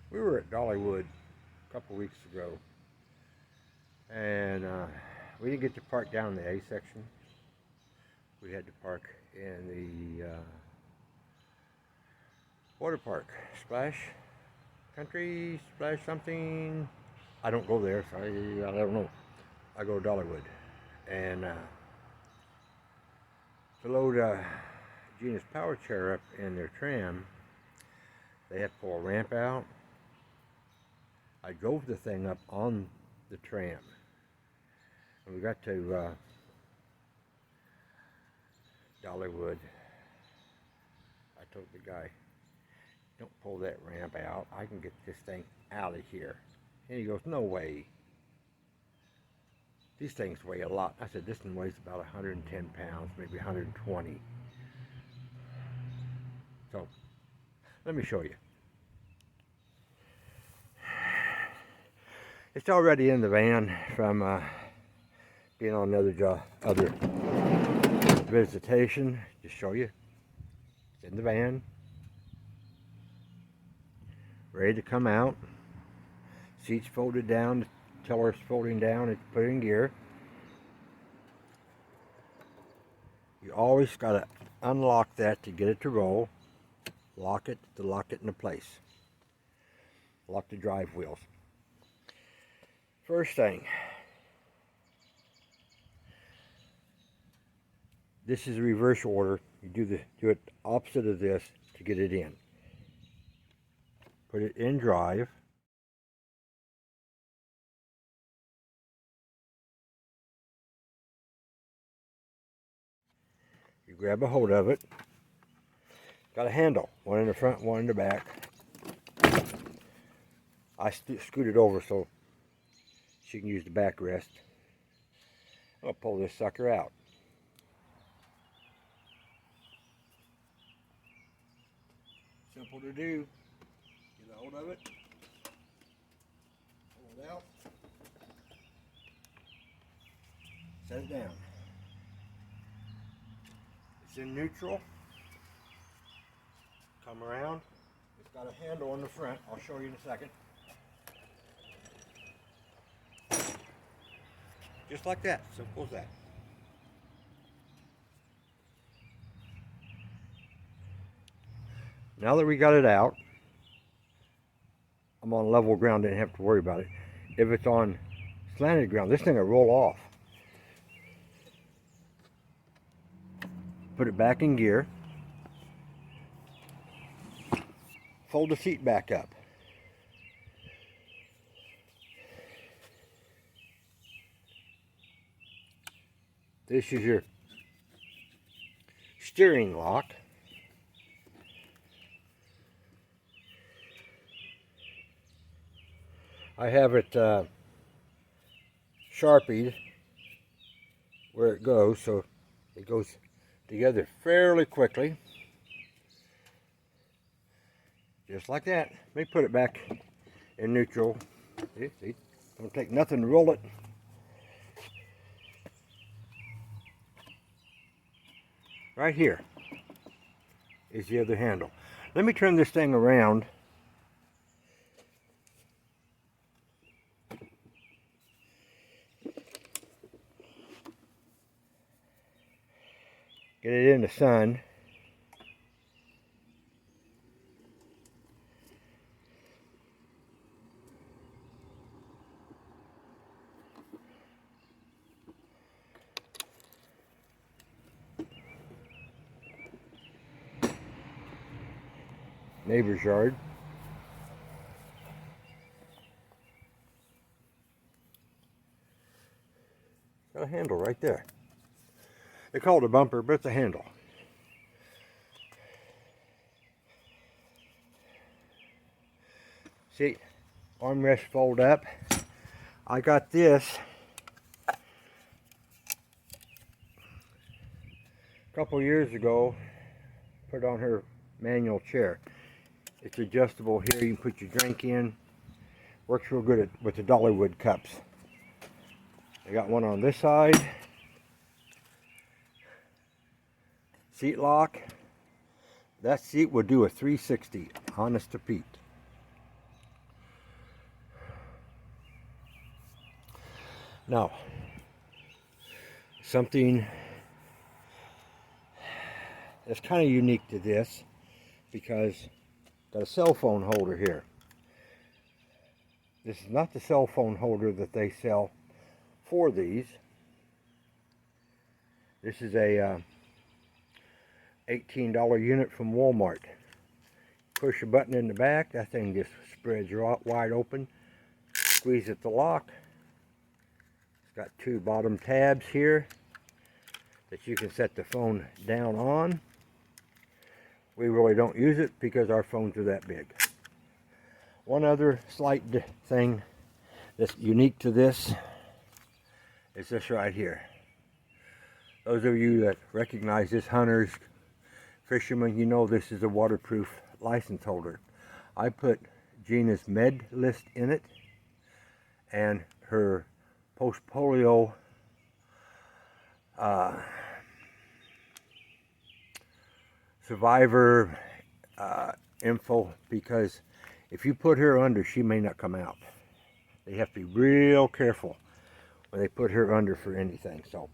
We were at Dollywood a couple weeks ago, and we didn't get to park down in the A section. We had to park in the water park, Splash Country, Splash something. I don't go there, so I don't know. I go to Dollywood, and to load Gena's power chair up in their tram, they had to pull a ramp out. I drove the thing up on the tram. When we got to Dollywood, I told the guy, don't pull that ramp out. I can get this thing out of here. And he goes, no way. These things weigh a lot. I said, this one weighs about 110 pounds, maybe 120. So, let me show you. It's already in the van from being on other visitation. Just show you. It's in the van. Ready to come out. Seats folded down. The tiller's folding down. It's put in gear. You always got to unlock that to get it to roll. Lock it to lock it into place. Lock the drive wheels. First thing, this is a reverse order. You do it opposite of this to get it in. Put it in drive. You grab a hold of it. Got a handle, one in the front, one in the back. I scoot it over so she can use the backrest. I'll pull this sucker out. Simple to do. Get a hold of it. Pull it out. Set it down. It's in neutral. Come around. It's got a handle on the front. I'll show you in a second. Just like that. Simple as that. Now that we got it out, I'm on level ground, didn't have to worry about it. If it's on slanted ground, this thing will roll off. Put it back in gear. Fold the seat back up. This is your steering lock. I have it Sharpied where it goes, so it goes together fairly quickly. Just like that. Let me put it back in neutral. See? Don't take nothing to roll it. Right here is the other handle. Let me turn this thing around. Get it in the sun. Neighbor's yard. Got a handle right there. They call it a bumper, but it's a handle. See, armrest fold up. I got this a couple years ago, put on her manual chair. It's adjustable here. You can put your drink in. Works real good with the Dollywood cups. I got one on this side. Seat lock. That seat would do a 360, honest to Pete. Now, something that's kind of unique to this, because got a cell phone holder here. This is not the cell phone holder that they sell for these. This is a $18 unit from Walmart. Push a button in the back, that thing just spreads wide open. Squeeze at the lock. It's got two bottom tabs here that you can set the phone down on. We really don't use it because our phones are that big. One other slight thing that's unique to this is this right here. Those of you that recognize this, hunters, fishermen, you know this is a waterproof license holder. I put Gena's med list in it and her post-polio survivor info, because if you put her under, she may not come out. They have to be real careful when they put her under for anything. So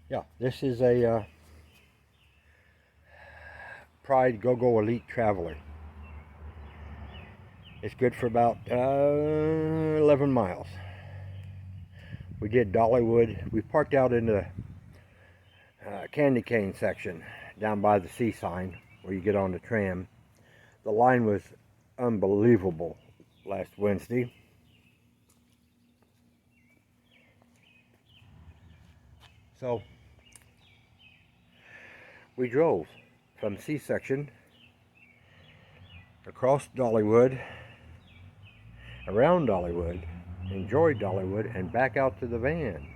yeah, this is a Pride Go-Go Elite Traveler. It's good for about 11 miles. We did Dollywood. We parked out in the candy cane section down by the C sign where you get on the tram. The line was unbelievable last Wednesday. So we drove from C section across Dollywood, around Dollywood, enjoyed Dollywood, and back out to the van.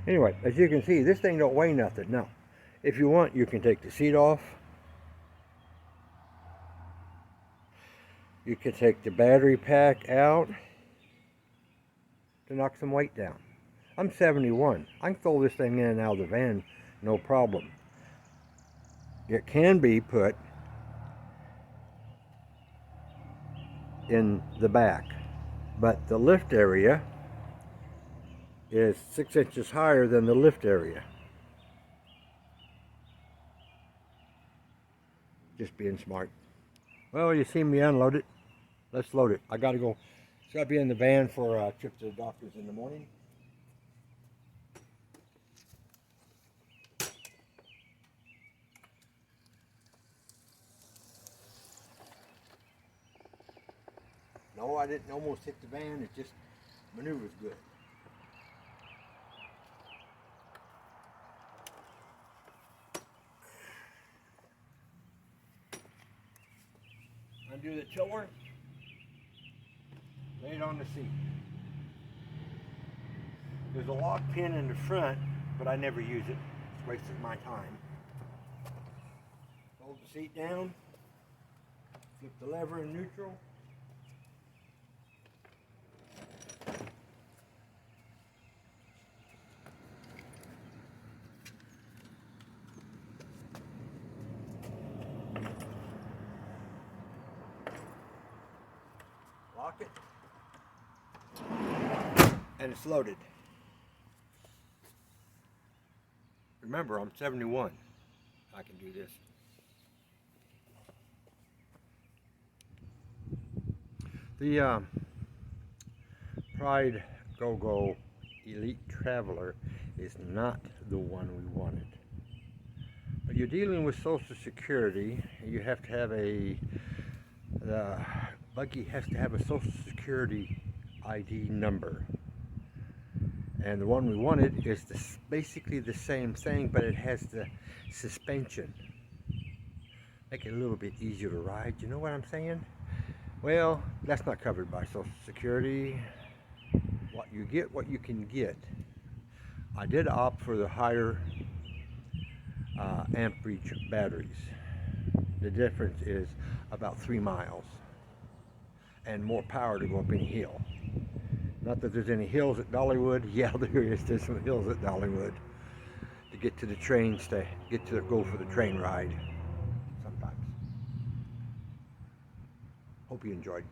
Anyway, as you can see, this thing don't weigh nothing. Now, if you want, you can take the seat off. You can take the battery pack out to knock some weight down. I'm 71. I can throw this thing in and out of the van, no problem. It can be put in the back, but the lift area is 6 inches higher than the lift area. Just being smart. Well, you see me unload it. Let's load it. I gotta go. It's gotta be in the van for a trip to the doctor's in the morning. No, I didn't almost hit the van. It just maneuvers good. Undo the tiller. Lay it on the seat. There's a lock pin in the front, but I never use it. It's wasting my time. Hold the seat down. Flip the lever in neutral. Lock it, and it's loaded. Remember, I'm 71. I can do this. The Pride Go-Go Elite Traveler is not the one we wanted. But you're dealing with Social Security. You have to have the buggy has to have a Social Security ID number. And the one we wanted is basically the same thing, but it has the suspension. Make it a little bit easier to ride. You know what I'm saying? Well, that's not covered by Social Security. What you get, what you can get. I did opt for the higher amperage batteries. The difference is about 3 miles. And more power to go up any hill. Not that there's any hills at Dollywood. Yeah, there is. There's some hills at Dollywood to get to the trains, to get to go for the train ride sometimes. Hope you enjoyed.